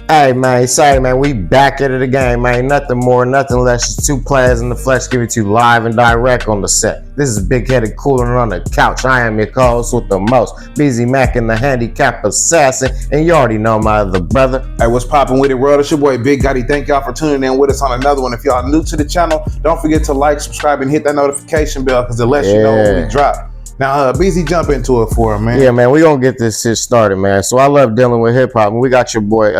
Hey man, sorry man, we back at it again, man. Nothing more, nothing less. Just two players in the flesh, give it to you live and direct on the set. This is Big Headed Coolin on the couch. I am your co-host with the most, Busy Mac and the handicap assassin, and you already know my other brother. Hey, what's poppin' with it, world? It's your boy Big Gotti. Thank y'all for tuning in with us on another one. If y'all new to the channel, don't forget to like, subscribe, and hit that notification bell because it lets you know when we drop. Now, BZ, jump into it for him, man. Yeah, man, we gonna get this shit started, man. So I love dealing with hip hop, and we got your boy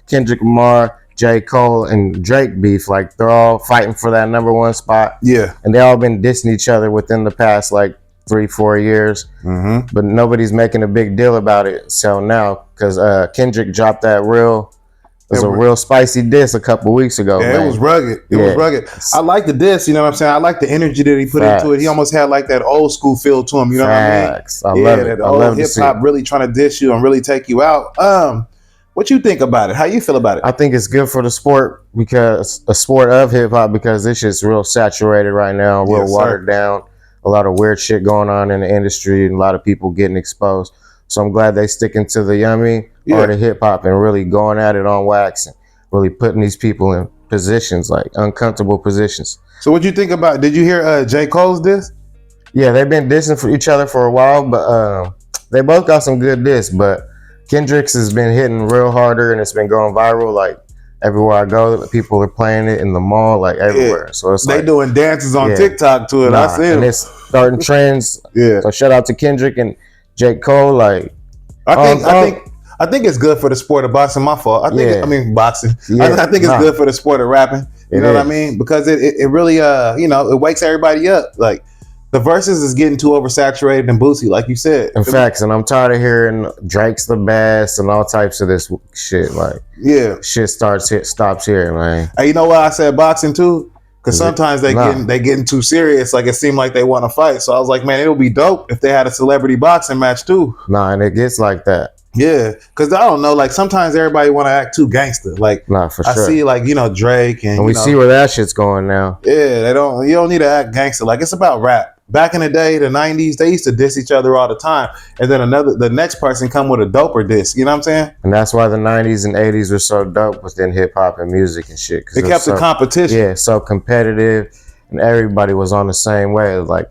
Kendrick, Lamar, J. Cole, and Drake beef. Like they're all fighting for that #1 spot. Yeah, and they all been dissing each other within the past like 3-4 years. But nobody's making a big deal about it. So now, because Kendrick dropped that real spicy diss a couple weeks ago. Yeah, man. it was rugged. It was rugged. I like the diss, you know what I'm saying? I like the energy that he put into it. He almost had like that old school feel to him, you know what I mean? I love it. That old hip hop really trying to diss you and really take you out. What you think about it? How you feel about it? I think it's good for the sport, because a sport of hip hop, because this shit's real saturated right now, real watered down. A lot of weird shit going on in the industry, and a lot of people getting exposed. So I'm glad they sticking to the yummy or the hip hop and really going at it on wax and really putting these people in positions, like uncomfortable positions. So what you think about, did you hear J. Cole's diss? Yeah, they've been dissing for each other for a while, but they both got some good diss. But Kendrick's has been hitting real harder, and it's been going viral. Like everywhere I go, people are playing it in the mall, like everywhere. Yeah. So it's they doing dances on TikTok to it. I see it. And it's starting trends. So shout out to Kendrick and J. Cole. Like I think it's good for the sport of boxing. My fault. I mean boxing. I think it's good for the sport of rapping. You know what I mean? Because it really it wakes everybody up. Like the verses is getting too oversaturated and boozy, like you said. In fact, and I'm tired of hearing Drake's the best and all types of this shit. Like shit stops here, man. Hey, you know why I said boxing too? Because sometimes they getting too serious. Like it seemed like they want to fight. So I was like, man, it would be dope if they had a celebrity boxing match too. And it gets like that. Yeah, because I don't know. Like sometimes everybody want to act too gangster. Like for sure. I see like Drake and we see where that shit's going now. Yeah, you don't need to act gangster. Like it's about rap. Back in the day, the 90s, they used to diss each other all the time. And then the next person come with a doper diss. You know what I'm saying? And that's why the 90s and 80s were so dope within hip hop and music and shit. It kept the competition. Yeah, so competitive, and everybody was on the same way. Like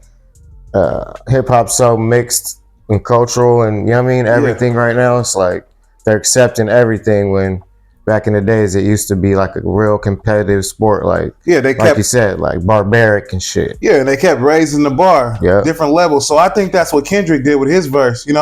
hip hop's so mixed and cultural and everything right now. It's like they're accepting everything, when back in the days it used to be like a real competitive sport. Like like you said, like barbaric and shit. Yeah, and they kept raising the bar, different levels. So I think that's what Kendrick did with his verse. He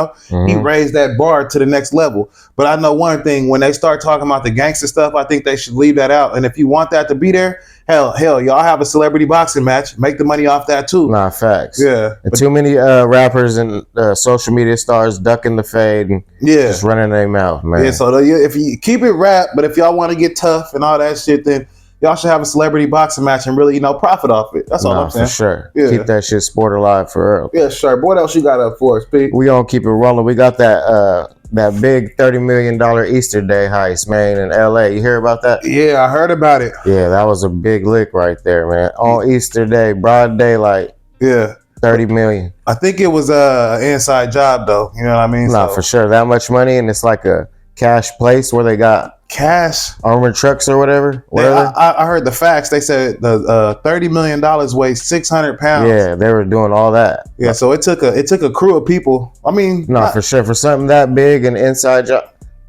raised that bar to the next level. But I know one thing: when they start talking about the gangster stuff, I think they should leave that out. And if you want that to be there, hell, y'all have a celebrity boxing match. Make the money off that too. Facts. Yeah. And too many rappers and social media stars ducking the fade and just running their mouth, man. Yeah, so if you keep it rap, but if y'all want to get tough and all that shit, then y'all should have a celebrity boxing match and really, profit off it. That's all I'm saying. For sure. Yeah. Keep that shit sport alive for real. Yeah, sure. What else you got up for us, Pete? We gonna keep it rolling. We got that big $30 million Easter Day heist, man, in LA. You hear about that? Yeah, I heard about it. Yeah, that was a big lick right there, man. On Easter Day, broad daylight. Yeah. 30 million. I think it was an inside job though. You know what I mean? For sure. That much money, and it's like a cash place where they got cash armored trucks or whatever. I heard the facts. They said the $30 million weighs 600 pounds. Yeah, they were doing all that. Yeah, so it took a crew of people. I mean, for sure. For something that big, an inside job,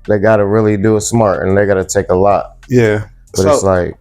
they got to really do it smart, and they got to take a lot. Yeah, but it's like,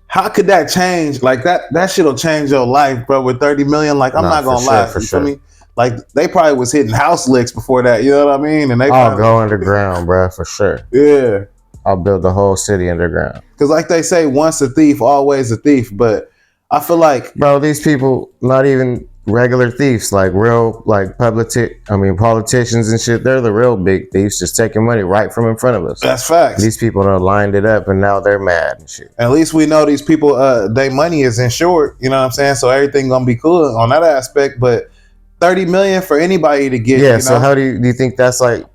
how could that change? Like that shit'll change your life, bro. With 30 million, like I'm not gonna lie, for sure. I mean, like they probably was hitting house licks before that. You know what I mean? And I'll go underground, bro, for sure. Yeah, I'll build the whole city underground. Because like they say, once a thief, always a thief. But I feel like, bro, these people not even regular thieves, like real, like politicians and shit. They're the real big thieves, just taking money right from in front of us. That's facts. These people done lined it up, and now they're mad and shit. At least we know these people, their money is insured. You know what I'm saying? So everything gonna be cool on that aspect. But 30 million for anybody to get. Yeah. So how do you think that's like?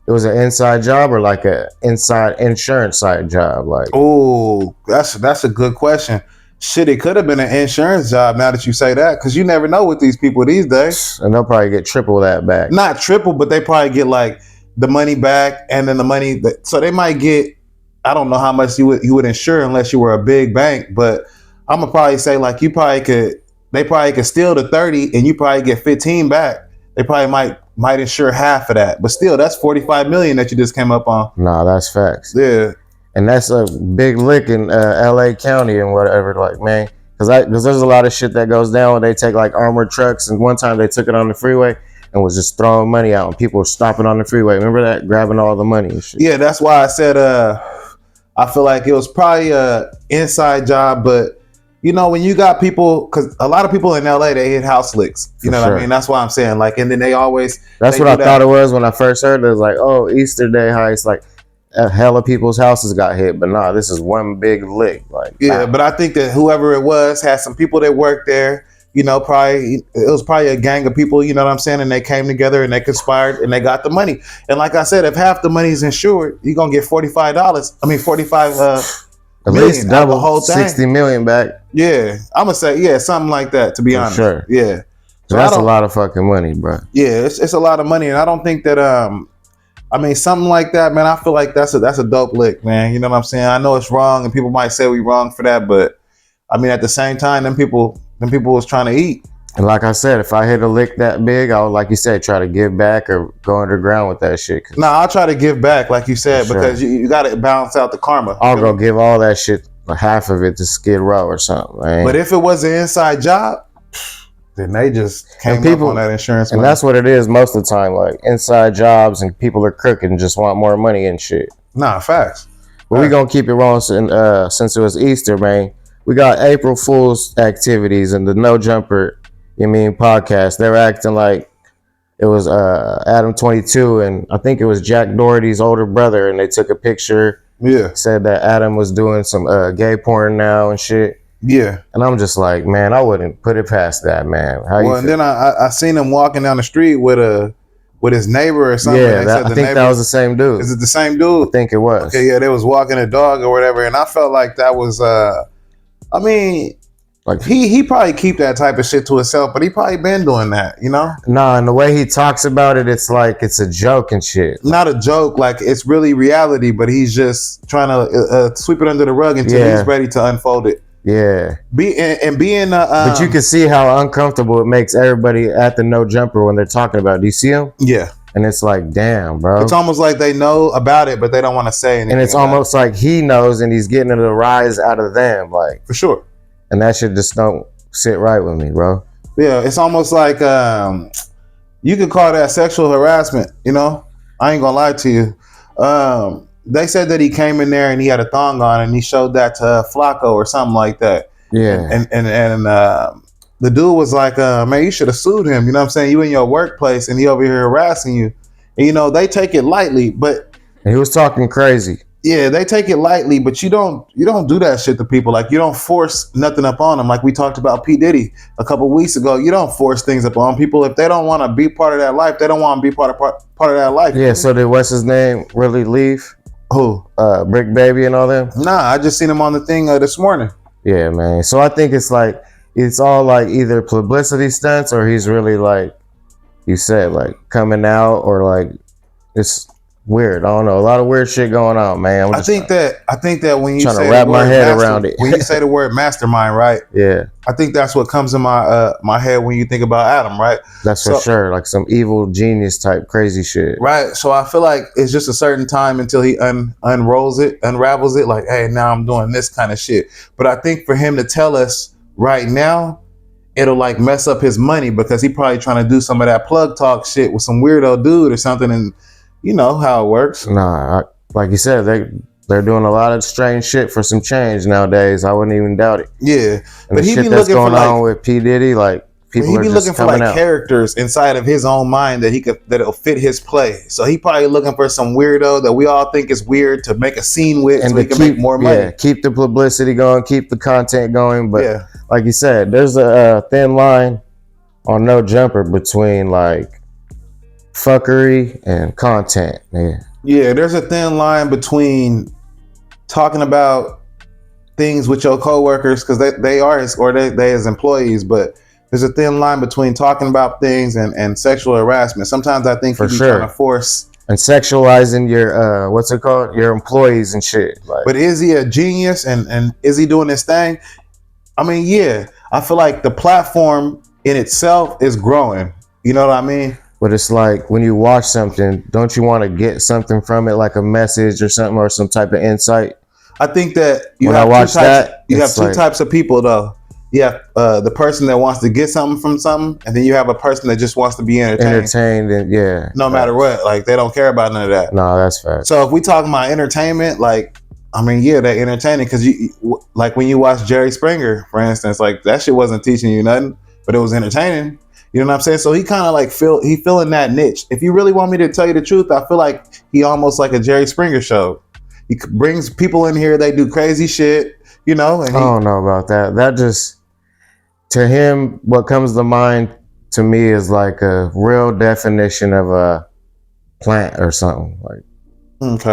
It was an inside job or like a inside insurance side job? Like, oh, that's a good question. Shit, it could have been an insurance job now that you say that, because you never know with these people these days. And they'll probably get triple that back. Not triple, but they probably get like the money back, and then the money so they might get, I don't know how much you would insure unless you were a big bank, but I'm gonna probably say like they probably could steal the 30 and you probably get 15 back. They probably might insure half of that, but still that's 45 million that you just came up on. Nah, that's facts. Yeah. And that's a big lick in LA County and whatever, like, man, because there's a lot of shit that goes down when they take like armored trucks, and one time they took it on the freeway and was just throwing money out, and people were stopping on the freeway. Remember that? Grabbing all the money and shit. Yeah, that's why I said I feel like it was probably a inside job, but you know, when you got people, because a lot of people in LA, they hit house licks. You know what I mean? That's why I'm saying, like, and then they always. That's what I thought it was when I first heard it. It was like, oh, Easter Day heist, like a hell of people's houses got hit, but nah, this is one big lick. Like, yeah, but I think that whoever it was had some people that worked there. You know, it was probably a gang of people, you know what I'm saying? And they came together and they conspired and they got the money. And like I said, if half the money is insured, you're going to get $45 at least double the whole thing. 60 million back. Yeah, I'm going to say, yeah, something like that, to be honest. Sure. Yeah. So that's a lot of fucking money, bro. Yeah, it's a lot of money. And I don't think that, I mean, something like that, man, I feel like that's a dope lick, man. You know what I'm saying? I know it's wrong and people might say we wrong for that, but I mean, at the same time, them people was trying to eat. And like I said, if I hit a lick that big, I would, like you said, try to give back or go underground with that shit. No, I'll try to give back, like you said, because you got to balance out the karma. I'll go give all that shit, half of it to Skid Row or something, man. But if it was an inside job, then they just came up on that insurance money. And that's what it is most of the time, like inside jobs, and people are crooked and just want more money and shit. Nah, facts. But we gonna keep it rolling since it was Easter, man. We got April Fool's activities and the No Jumper, podcast. They're acting like it was Adam 22, and I think it was Jack Doherty's older brother, and they took a picture. Yeah. Said that Adam was doing some gay porn now and shit. Yeah. And I'm just like, man, I wouldn't put it past that, man. And then I seen him walking down the street with his neighbor or something. Yeah, I think that was the same dude. Is it the same dude? I think it was. Okay, yeah, they was walking a dog or whatever, and I felt like that was I mean, like he probably keep that type of shit to himself, but he probably been doing that, you know? Nah, and the way he talks about it, it's like it's a joke and shit. Not a joke, like it's really reality, but he's just trying to sweep it under the rug until he's ready to unfold it. Yeah. But you can see how uncomfortable it makes everybody at the No Jumper when they're talking about it. Do you see him? Yeah. And it's like, damn, bro. It's almost like they know about it, but they don't want to say anything. And it's almost like he knows and he's getting a rise out of them. Like, for sure. And that shit just don't sit right with me, bro. Yeah, it's almost like you could call that sexual harassment, you know? I ain't gonna lie to you. They said that he came in there and he had a thong on and he showed that to Flacco or something like that. Yeah. And the dude was like, man, you should have sued him. You know what I'm saying? You in your workplace and he over here harassing you. And, you know, they take it lightly, but he was talking crazy. Yeah, they take it lightly, but you don't do that shit to people. Like, you don't force nothing up on them. Like we talked about P. Diddy a couple weeks ago. You don't force things up on people. If they don't want to be part of that life, they don't want to be part of that life. Yeah, so did what's his name really leave? Who? Brick Baby and all them? Nah, I just seen him on the thing this morning. Yeah, man. So I think it's like, it's all like either publicity stunts or he's really like, you said, like coming out, or like it's weird. I don't know. A lot of weird shit going on, man. I think that when you trying say to wrap my head around it. When you say the word mastermind, right? Yeah. I think that's what comes in my head when you think about Adam, right? That's for sure. Like some evil genius type crazy shit. Right. So I feel like it's just a certain time until he unravels it. Like, hey, now I'm doing this kind of shit. But I think for him to tell us right now, it'll like mess up his money, because he probably trying to do some of that plug talk shit with some weirdo dude or something, and you know how it works. Nah, like you said, they're doing a lot of strange shit for some change nowadays. I wouldn't even doubt it. Yeah, and but he be looking for on with P. Diddy, like people are just looking for like out. Characters inside of his own mind that'll fit his play. So he probably looking for some weirdo that we all think is weird to make a scene with, and so he can make more money. Yeah, keep the publicity going, keep the content going. But like you said, there's a thin line on No Jumper between like fuckery and content. Yeah, there's a thin line between talking about things with your coworkers, because they are they as employees, but there's a thin line between talking about things and sexual harassment. Sometimes I think he's trying to force and sexualizing your what's it called, your employees and shit. Like, but is he a genius and is he doing this thing? I mean, yeah, I feel like the platform in itself is growing. You know what I mean? But it's like when you watch something, don't you want to get something from it, like a message or something, or some type of insight? I think that you have two types of people though. You have the person that wants to get something from something, and then you have a person that just wants to be entertained. And yeah, no matter what, like they don't care about none of that. No, that's fact. So if we talking about entertainment, like, I mean, yeah, they're entertaining because you like when you watch Jerry Springer, for instance, like that shit wasn't teaching you nothing, but it was entertaining. You know what I'm saying? So he kind of like filling that niche. If you really want me to tell you the truth, I feel like he almost like a Jerry Springer show. He brings people in here, they do crazy shit, you know. And I don't know about that. That just, to him, what comes to mind to me is like a real definition of a plant or something, like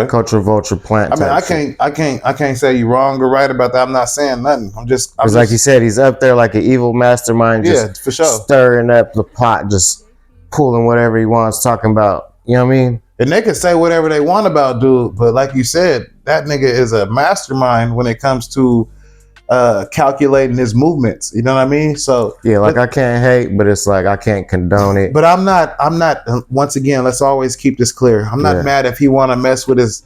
culture vulture plant. I mean, I can't say you wrong or right about that. I'm not saying nothing. I'm just like you said, he's up there like an evil mastermind, just for sure, stirring up the pot, just pulling whatever he wants, talking about, you know what I mean? And they can say whatever they want about dude, but like you said, that nigga is a mastermind when it comes to calculating his movements. You know what I mean? So yeah, like I can't hate, but it's like I can't condone it. But I'm not. Once again, let's always keep this clear. I'm not mad if he want to mess with his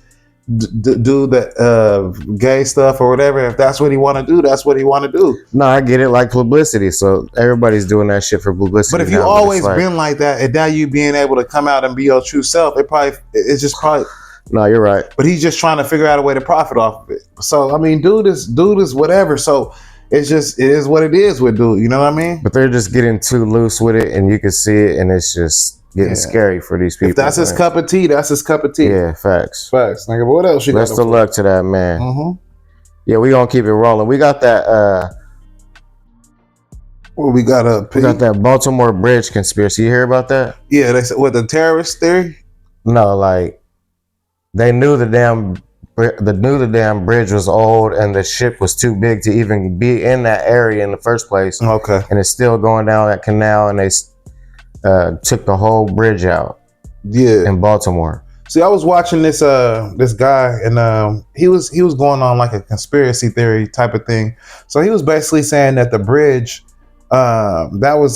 do the gay stuff or whatever. If that's what he want to do, that's what he want to do. No, I get it, like publicity. So everybody's doing that shit for publicity. But if you always been like that, and now you being able to come out and be your true self, it's just probably. No, you're right. But he's just trying to figure out a way to profit off of it. So I mean, dude is whatever. So it is what it is with dude. You know what I mean? But they're just getting too loose with it, and you can see it, and it's just getting scary for these people. If that's his cup of tea, that's his cup of tea. Yeah, facts. Nigga, but what else you got? Best of luck to that man. Mm-hmm. Yeah, we gonna keep it rolling. We got that. We got that Baltimore Bridge conspiracy. You hear about that? Yeah, they said the terrorist theory. No, like they knew the damn bridge was old and the ship was too big to even be in that area in the first place. Okay, and it's still going down that canal, and they took the whole bridge out. Yeah, in Baltimore. See, I was watching this guy, and he was going on like a conspiracy theory type of thing. So he was basically saying that the bridge, that was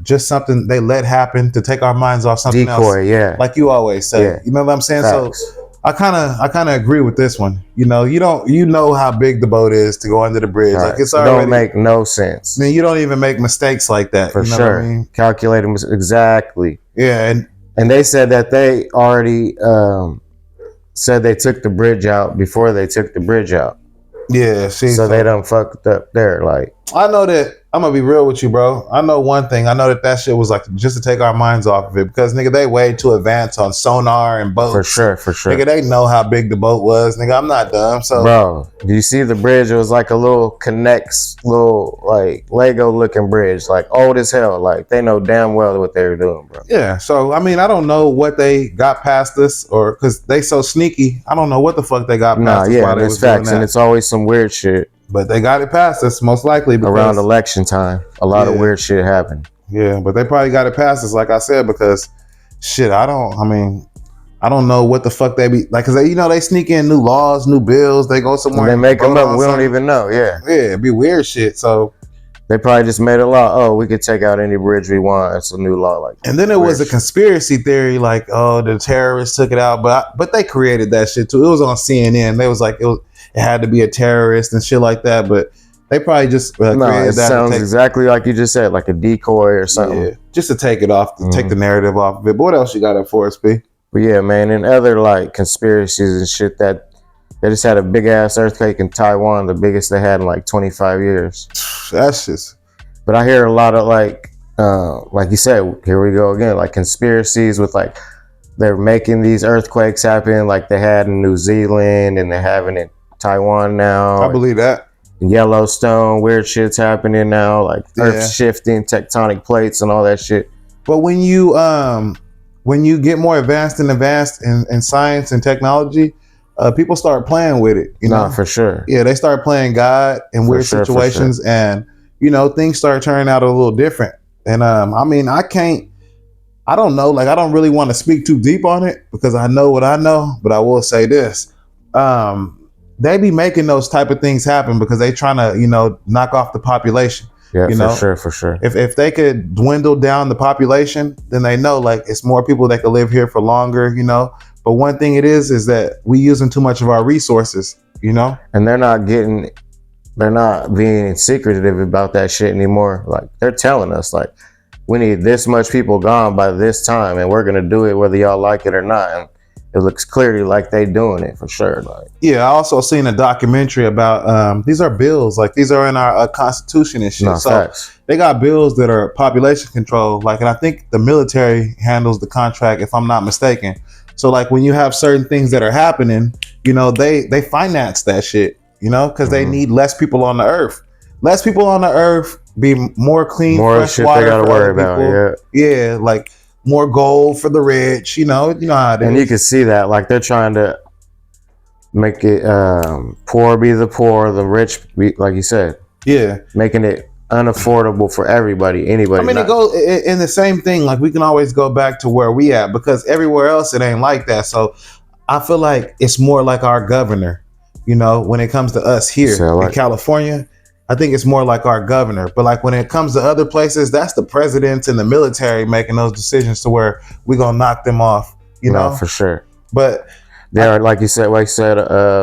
just something they let happen to take our minds off something decoy, else. Yeah, like you always say. Yeah. You know what I'm saying? Facts. So I kind of agree with this one. You know how big the boat is to go under the bridge. Right. Like it don't make no sense. I mean, you don't even make mistakes like that. For you know sure. What I mean? Calculating exactly. Yeah, and they said that they already said they took the bridge out before they took the bridge out. Yeah, see, so they done fucked up there. Like, I know that. I'm gonna be real with you, bro. I know one thing. I know that shit was like just to take our minds off of it, because nigga, they way too advanced on sonar and boats. For sure. Nigga, they know how big the boat was. Nigga, I'm not dumb. So, bro, do you see the bridge? It was like a little connects, little like Lego looking bridge, like old as hell. Like they know damn well what they were doing, bro. Yeah. So I mean, I don't know what they got past this, or because they so sneaky. I don't know what the fuck they got past. Yeah, there's facts, and it's always some weird shit. But they got it past us, most likely. Around election time, a lot of weird shit happened. Yeah, but they probably got it past us, like I said, because shit, I don't know what the fuck they be like, because they sneak in new laws, new bills. They go somewhere, and they make them up. We don't even know. Yeah, it'd be weird shit. So they probably just made a law. Oh, we could take out any bridge we want. It's a new law, like. And then it was a conspiracy theory, like, oh, the terrorists took it out, but they created that shit too. It was on CNN. They was like, it had to be a terrorist and shit like that, but they probably just created that. It sounds exactly like you just said, like a decoy or something. Yeah, just to take it off, take the narrative off of it. But what else you got up for us, B? But yeah, man, and other like conspiracies and shit, that they just had a big ass earthquake in Taiwan, the biggest they had in like 25 years. That's just. But I hear a lot of like you said, here we go again, like conspiracies with like they're making these earthquakes happen, like they had in New Zealand and they're having it. Taiwan now. I believe that. Yellowstone, weird shit's happening now, like earth shifting, tectonic plates and all that shit. But when you get more advanced in science and technology, people start playing with it. You know, for sure. Yeah, they start playing God in weird situations, and things start turning out a little different. And I mean, I can't I don't know. Like, I don't really want to speak too deep on it because I know what I know, but I will say this. They be making those type of things happen because they trying to, knock off the population. Yeah, for sure. If they could dwindle down the population, then they know like it's more people that could live here for longer, But one thing it is that we using too much of our resources, And they're not being secretive about that shit anymore. Like they're telling us like we need this much people gone by this time and we're gonna do it whether y'all like it or not. And it looks clearly like they doing it for sure. Like, yeah, I also seen a documentary about these are bills, like these are in our constitution and shit. So facts. They got bills that are population control, like, and I think the military handles the contract if I'm not mistaken. So like when you have certain things that are happening, they finance that shit, because they need less people on the earth. Less people on the earth be more clean, more fresh shit water they gotta for worry other people. about. Yeah, like more gold for the rich. You know how it is. And you can see that, like they're trying to make it poor be the poor, the rich be, like you said. Yeah, making it unaffordable for anybody, anybody. I mean, it goes in the same thing. Like we can always go back to where we at because everywhere else it ain't like that. So I feel like it's more like our governor. When it comes to us here in California, I think it's more like our governor. But like when it comes to other places, that's the presidents and the military making those decisions to where we're gonna knock them off. No, for sure. But they are, like you said,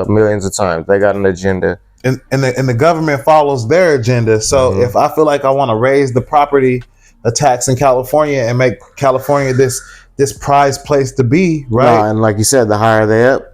millions of times. They got an agenda. And the government follows their agenda. So if I feel like I want to raise the property tax in California and make California this prized place to be, right? No, and like you said, the higher up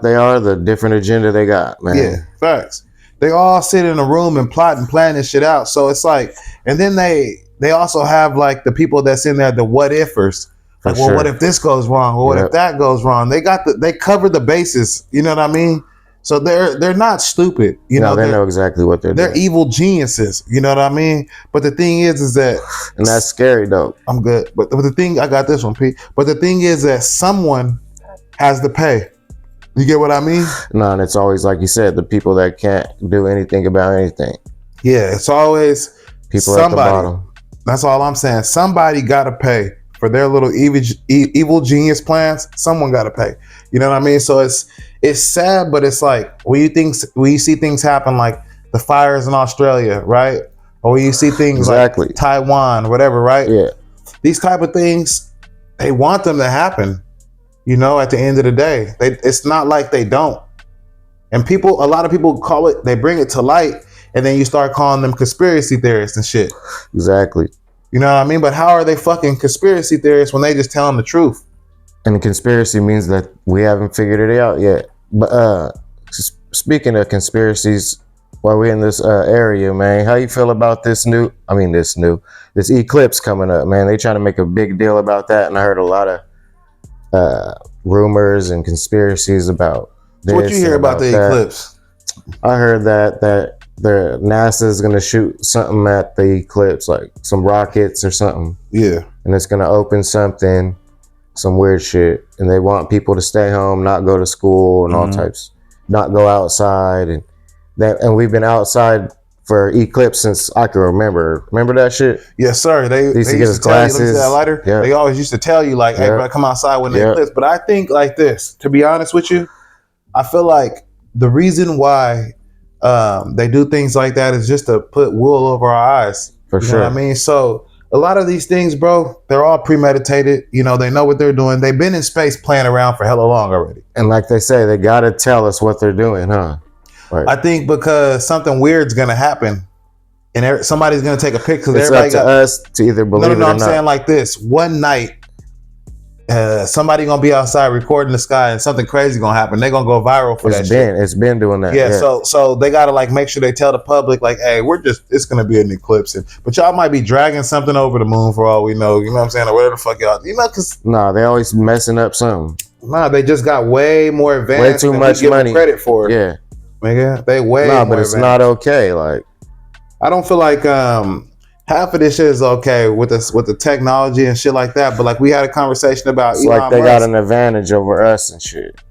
they are, the different agenda they got, man. Yeah, facts. They all sit in a room and plot and plan this shit out. So it's like, and then they also have like the people that's in there, the what ifers. Like, well, what if this goes wrong? Or what if that goes wrong? They cover the bases. You know what I mean? So they're not stupid, they know exactly what they're doing. They're evil geniuses, you know what I mean? But the thing is that, and that's scary though. I'm good, but the thing, I got this one, Pete. But the thing is that someone has to pay. You get what I mean? No, and it's always like you said, the people that can't do anything about anything. Yeah, it's always people at the bottom. That's all I'm saying. Somebody got to pay for their little evil genius plans. Someone got to pay. You know what I mean? So it's sad, but it's like when you see things happen like the fires in Australia, right? Or when you see things like Taiwan, whatever, right? Yeah. These type of things, they want them to happen, at the end of the day. It's not like they don't. And a lot of people they bring it to light, and then you start calling them conspiracy theorists and shit. Exactly. You know what I mean? But how are they fucking conspiracy theorists when they just telling the truth? And the conspiracy means that we haven't figured it out yet. But speaking of conspiracies, while we're in this area, man, how you feel about this eclipse coming up, man? They trying to make a big deal about that, and I heard a lot of rumors and conspiracies about this. What you hear about the eclipse? I heard that the NASA is going to shoot something at the eclipse, like some rockets or something. Yeah. And it's going to open something. Some weird shit, and they want people to stay home, not go to school, and all types, not go outside, and we've been outside for eclipse since I can remember. Remember that shit? Yes, sir. They used to get us glasses. Let me see that lighter. Yeah. They always used to tell you like, "Hey, bro, come outside when the eclipse." But I think like this. To be honest with you, I feel like the reason why they do things like that is just to put wool over our eyes. For sure. Know what I mean? So a lot of these things, bro, they're all premeditated. They know what they're doing. They've been in space playing around for hella long already. And like they say, they got to tell us what they're doing, huh? Right. I think because something weird's going to happen and somebody's going to take a picture. It's up to us to either believe it or not. I'm saying like this. One night, somebody going to be outside recording the sky and something crazy going to happen. They're going to go viral for that shit. It's been doing that. Yeah. So they got to like make sure they tell the public like, hey, it's going to be an eclipse. But y'all might be dragging something over the moon for all we know. You know what I'm saying? Or whatever the fuck y'all, cause. Nah, they always messing up something. Nah, they just got way more advanced. Way too much money. Credit for it. Yeah. Nigga, they way more but it's advanced. not okay. Like, I don't feel like, half of this shit is okay with the technology and shit like that, but like we had a conversation about Elon Musk. They got an advantage over us and shit.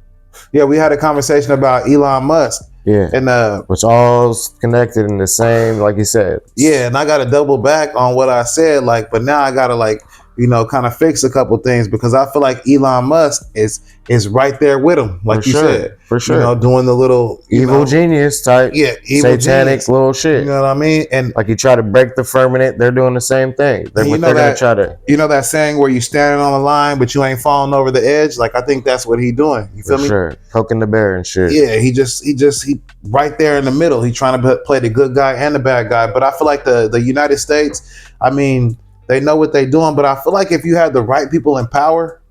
Yeah, we had a conversation about Elon Musk. Yeah, and which all's connected in the same, like you said. Yeah, and I got to double back on what I said, like, but now I got to like kind of fix a couple things, because I feel like Elon Musk is right there with him, like you said, for sure, doing the little evil genius type, evil satanic genius. little shit. You know what I mean? And like you try to break the firmament, they're doing the same thing. They're gonna try to. You know that saying where you standing on the line but you ain't falling over the edge? Like, I think that's what he doing. You feel me? Sure, poking the bear and shit. Yeah, he right there in the middle. He trying to play the good guy and the bad guy. But I feel like the United States, I mean, they know what they're doing, but I feel like if you have the right people in power,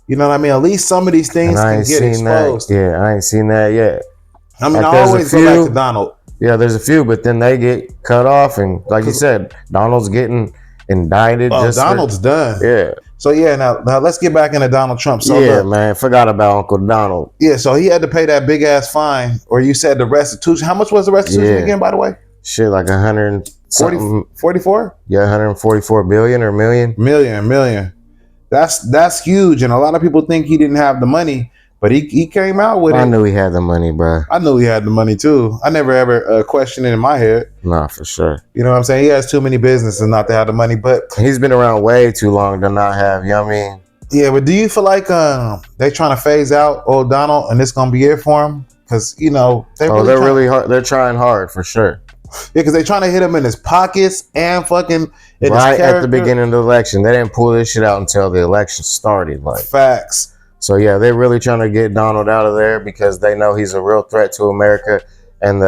you know what I mean, at least some of these things can get exposed. Yeah, I ain't seen that yet. I mean, I always go back to Donald. Yeah, there's a few, but then they get cut off, and like you said, Donald's getting indicted. Donald's done. Yeah. So now let's get back into Donald Trump. So man, forgot about Uncle Donald. Yeah, so he had to pay that big ass fine, or you said the restitution. How much was the restitution again, by the way? Shit, like 144? Yeah, 144 billion or million. Million. That's huge, and a lot of people think he didn't have the money, but he came out with it. I knew he had the money, bro. I knew he had the money too. I never ever questioned it in my head. Nah, for sure. You know what I'm saying? He has too many businesses not to have the money, but he's been around way too long to not have. You know what I mean? Yeah, but do you feel like they trying to phase out old Donald and it's gonna be it for him? Because they're really hard. They're trying hard for sure. Yeah, because they're trying to hit him in his pockets and fucking in right his at the beginning of the election. They didn't pull this shit out until the election started. Like facts. So yeah, they're really trying to get Donald out of there because they know he's a real threat to America, and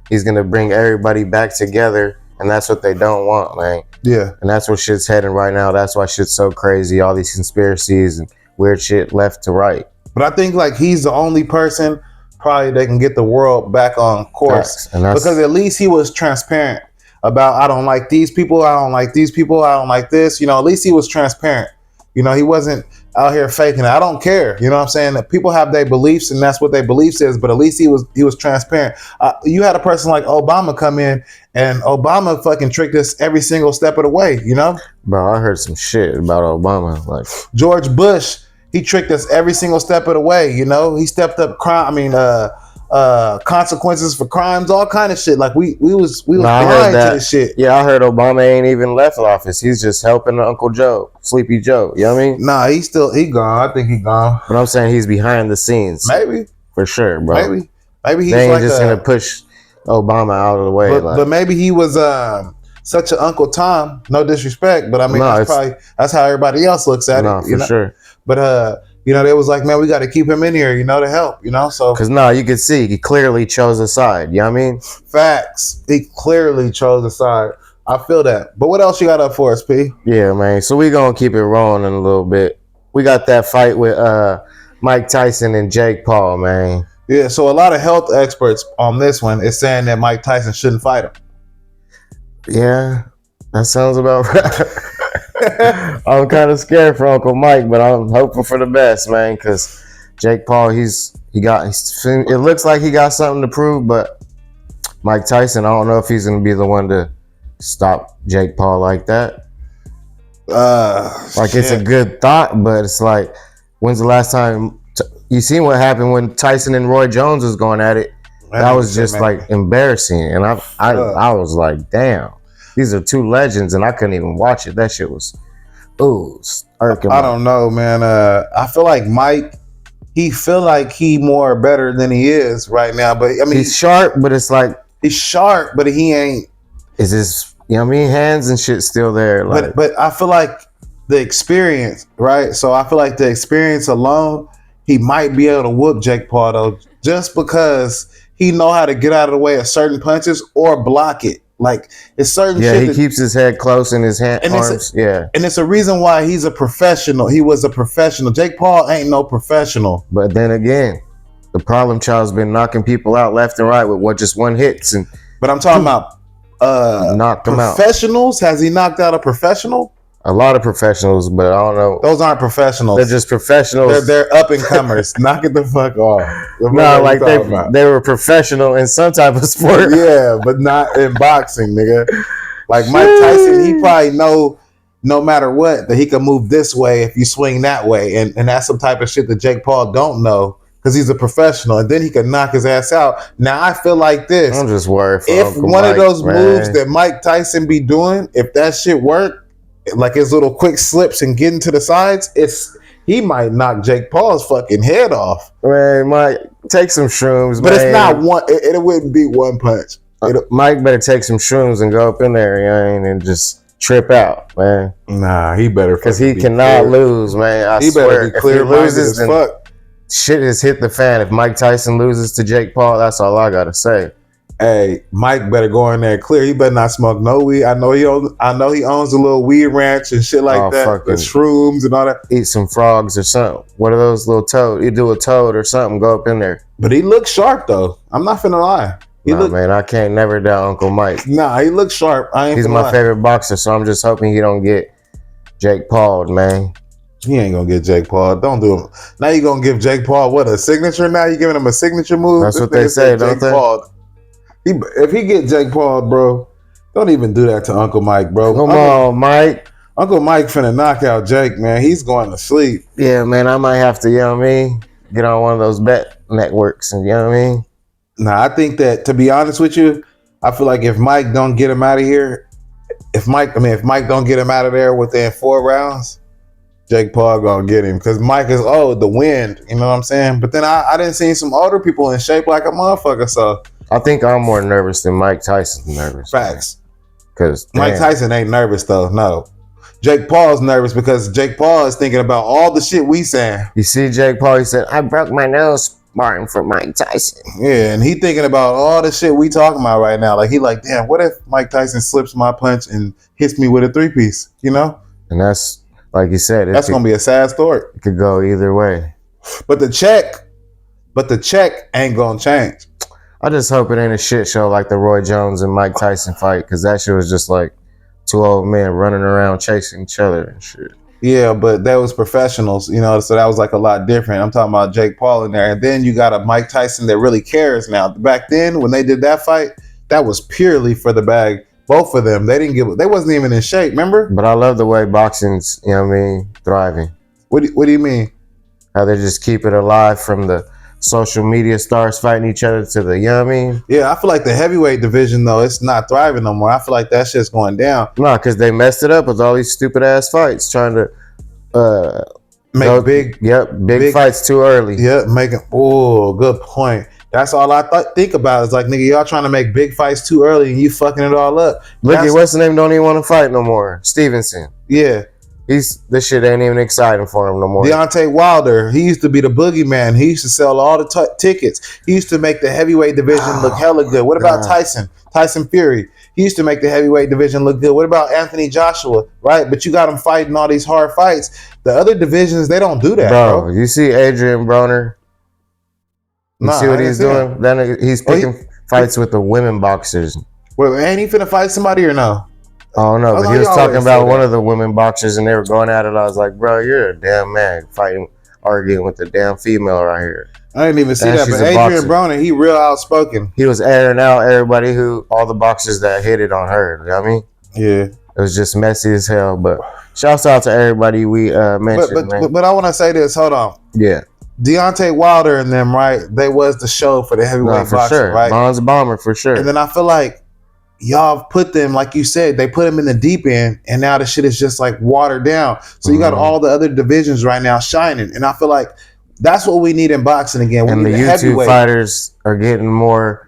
he's gonna bring everybody back together, and that's what they don't want, man. Yeah, and that's where shit's heading right now. That's why shit's so crazy. All these conspiracies and weird shit left to right. But I think like he's the only person probably that can get the world back on course, because at least he was transparent about I don't like these people, I don't like these people, I don't like this. At least he was transparent. He wasn't out here faking it. I don't care. You know what I'm saying? That people have their beliefs, and that's what their beliefs is. But at least he was transparent. You had a person like Obama come in, and Obama fucking tricked us every single step of the way. Bro, I heard some shit about Obama. Like George Bush, he tricked us every single step of the way. He stepped up consequences for crimes, all kind of shit. Like we was blind to this shit. Yeah, I heard Obama ain't even left office. He's just helping Uncle Joe, Sleepy Joe. You know what I mean? Nah, he gone. I think he gone. But I'm saying he's behind the scenes. Maybe. For sure, bro. Maybe he's they ain't just gonna push Obama out of the way. But maybe he was such an Uncle Tom. No disrespect, but I mean that's how everybody else looks at it. For sure. But they was like, man, we got to keep him in here, to help, so. Because you could see he clearly chose a side, you know what I mean? Facts. He clearly chose a side. I feel that. But what else you got up for us, P? Yeah, man. So we going to keep it rolling in a little bit. We got that fight with Mike Tyson and Jake Paul, man. Yeah, so a lot of health experts on this one is saying that Mike Tyson shouldn't fight him. Yeah, that sounds about right. I'm kind of scared for Uncle Mike, but I'm hoping for the best, man. Because Jake Paul, it looks like he got something to prove, but Mike Tyson, I don't know if he's going to be the one to stop Jake Paul like that. It's a good thought, but it's like, when's the last time you seen what happened when Tyson and Roy Jones was going at it? That was just like embarrassing, and I was like, damn. These are two legends, and I couldn't even watch it. That shit was, irking. I don't know, man. I feel like Mike, he feel like he more better than he is right now. But I mean, he's sharp, but it's like he's sharp, but he ain't. Is his, hands and shit still there? Like, but I feel like the experience, right? So I feel like the experience alone, he might be able to whoop Jake Paul though, just because he know how to get out of the way of certain punches or block it. Like it's certain shit. Yeah, he keeps his head close in his arms. And it's a reason why he's a professional. He was a professional. Jake Paul ain't no professional. But then again, the problem child's been knocking people out left and right with just one hits. But I'm talking about knocked them out. Professionals. Has he knocked out a professional? A lot of professionals, but I don't know. Those aren't professionals. They're just professionals. They're up and comers. Knock it the fuck off. No, like they were professional in some type of sport. Yeah, but not in boxing, nigga. Like Mike Tyson, he probably know no matter what that he can move this way if you swing that way, and that's some type of shit that Jake Paul don't know because he's a professional, and then he can knock his ass out. Now I feel like this. I'm just worried for if Uncle one Mike, of those man. moves that Mike Tyson be doing, if that shit work. like his little quick slips and getting to the sides, he might knock Jake Paul's fucking head off. Man, Mike, take some shrooms, but man. It's not one. It wouldn't be one punch. Mike better take some shrooms and go up in there, and just trip out, man. Nah, he better, because he cannot lose, man. He swear, better be clear if he loses, then fuck. Shit has hit the fan. If Mike Tyson loses to Jake Paul, that's all I gotta say. Hey, Mike better go in there clear. He better not smoke no weed. I know he owns a little weed ranch and shit like that. The shrooms and all that. Eat some frogs or something. What are those little toad? You do a toad or something. Go up in there. But he looks sharp though. I'm not finna lie. Man, I can't never doubt Uncle Mike. Nah, he looks sharp. He's my favorite boxer, so I'm just hoping he don't get Jake Paul, man. He ain't gonna get Jake Paul. Don't do him. Now you gonna give Jake Paul what, a signature? Now you giving him a signature move? That's what they say, don't they? Paul. If he get Jake Paul, bro, don't even do that to Uncle Mike, bro. Come on, Mike. Uncle Mike finna knock out Jake, man. He's going to sleep. Yeah, man. I might have to, you know what I mean, get on one of those bet networks, and you know what I mean. Nah, I think that, to be honest with you, I feel like if Mike don't get him out of here, if Mike don't get him out of there within 4 rounds, Jake Paul gonna get him, because Mike is old, the wind, you know what I'm saying? But then I didn't see some older people in shape like a motherfucker, so. I think I'm more nervous than Mike Tyson's nervous. Facts. Because Mike Tyson ain't nervous though, no. Jake Paul's nervous because Jake Paul is thinking about all the shit we saying. You see Jake Paul, he said, I broke my nose sparring for Mike Tyson. Yeah, and he thinking about all the shit we talking about right now. Like, he like, damn, what if Mike Tyson slips my punch and hits me with a 3-piece, you know? And that's, like you said, that's going to be a sad story. It could go either way. But the check ain't going to change. I just hope it ain't a shit show like the Roy Jones and Mike Tyson fight, because that shit was just like 2 old men running around chasing each other and shit. Yeah, but that was professionals, you know, so that was like a lot different. I'm talking about Jake Paul in there. And then you got a Mike Tyson that really cares now. Back then, when they did that fight, that was purely for the bag. Both of them, they wasn't even in shape, remember? But I love the way boxing's, you know what I mean, thriving. What do you mean? How they just keep it alive from the social media stars fighting each other to the, you know what I mean? Yeah, I feel like the heavyweight division, though, it's not thriving no more. I feel like that shit's going down. No, because they messed it up with all these stupid ass fights, trying to make big fights too early. Yep, good point. That's all I think about is like, nigga, y'all trying to make big fights too early and you fucking it all up. Look at what's the name, don't even want to fight no more. Stevenson. Yeah. This shit ain't even exciting for him no more. Deontay Wilder, he used to be the boogeyman. He used to sell all the tickets. He used to make the heavyweight division look hella good. What about Tyson? Tyson Fury. He used to make the heavyweight division look good. What about Anthony Joshua? Right? But you got him fighting all these hard fights. The other divisions, they don't do that, bro. You see Adrian Broner? You see what he's doing? Then he's picking fights with the women boxers. Well, ain't he finna fight somebody or no? Oh no, but he was talking about one of the women boxers and they were going at it. I was like, bro, you're a damn man arguing with the damn female right here. I didn't even see that, but Adrian Broner, he real outspoken. He was airing out everybody all the boxers that hit it on her. You know what I mean? Yeah. It was just messy as hell, but shouts out to everybody we mentioned. But I want to say this, hold on. Yeah. Deontay Wilder and them, right? They was the show for the heavyweight boxing, sure. right? Bonds Bomber, for sure. And then I feel like y'all put them, like you said, they put them in the deep end, and now the shit is just like watered down. So you got all the other divisions right now shining, and I feel like that's what we need in boxing again. And the YouTube fighters are getting more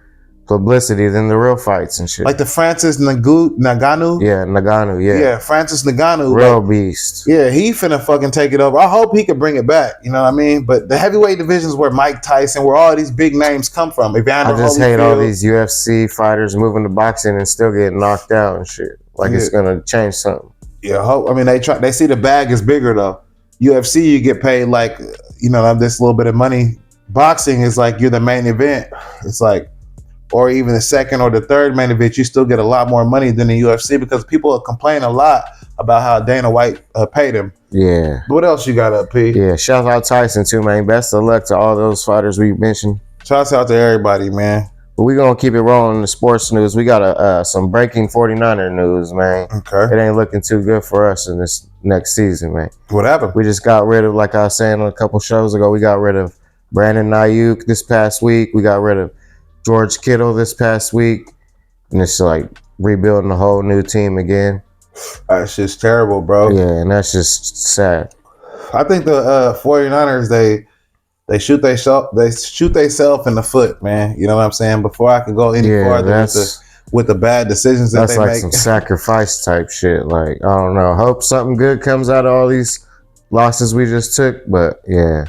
publicity than the real fights and shit. Like the Francis Ngannou. Yeah, Ngannou. Yeah. Yeah, Francis Ngannou. Real beast. Yeah, he finna fucking take it over. I hope he can bring it back. You know what I mean? But the heavyweight divisions where Mike Tyson, where all these big names come from. Evander I just hate all these UFC fighters moving to boxing and still getting knocked out and shit. Like it's gonna change something. Yeah, I mean they see the bag is bigger though. UFC, you get paid like, you know, this little bit of money. Boxing is like you're the main event. It's like, or even the second or the third main event, you still get a lot more money than the UFC because people complain a lot about how Dana White paid him. Yeah. What else you got up, P? Yeah, shout out Tyson too, man. Best of luck to all those fighters we mentioned. Shouts out to everybody, man. But we're going to keep it rolling in the sports news. We got some breaking 49er news, man. Okay. It ain't looking too good for us in this next season, man. What happened? We just got rid of, like I was saying a couple shows ago, we got rid of Brandon Ayuk this past week. We got rid of George Kittle this past week. And it's like rebuilding a whole new team again. That shit's terrible, bro. Yeah, and that's just sad. I think the 49ers, they shoot themselves in the foot, man. You know what I'm saying? Before I can go any farther with the bad decisions that they make. That's like some sacrifice type shit. Like, I don't know. Hope something good comes out of all these losses we just took, but yeah.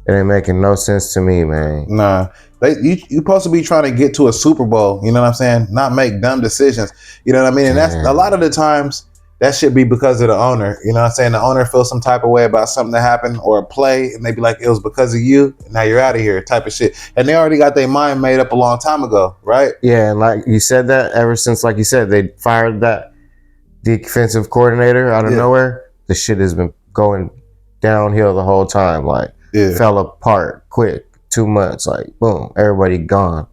It ain't making no sense to me, man. Nah. You supposed to be trying to get to a Super Bowl, you know what I'm saying? Not make dumb decisions. You know what I mean? And that's a lot of the times that should be because of the owner. You know what I'm saying? The owner feels some type of way about something that happened or a play, and they be like, it was because of you, and now you're out of here, type of shit. And they already got their mind made up a long time ago, right? Yeah, and like you said that ever since, like you said, they fired that defensive coordinator out of nowhere, the shit has been going downhill the whole time. Like, fell apart quick. 2 months, like, boom, everybody gone.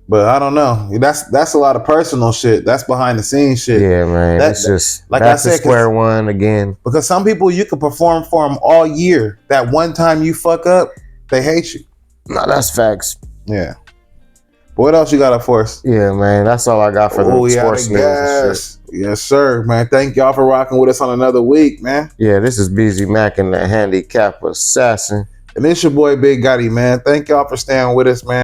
But I don't know. That's a lot of personal shit. That's behind the scenes shit. Yeah, man. It's just like I said, square one again. Because some people you can perform for them all year. That one time you fuck up, they hate you. No, that's facts. Yeah. But what else you got up for us? Yeah, man. That's all I got for the sports news and shit. Yes, sir, man. Thank y'all for rocking with us on another week, man. Yeah, this is BZ Mac and the Handicap Assassin. And it's your boy Big Gotti, man. Thank y'all for staying with us, man.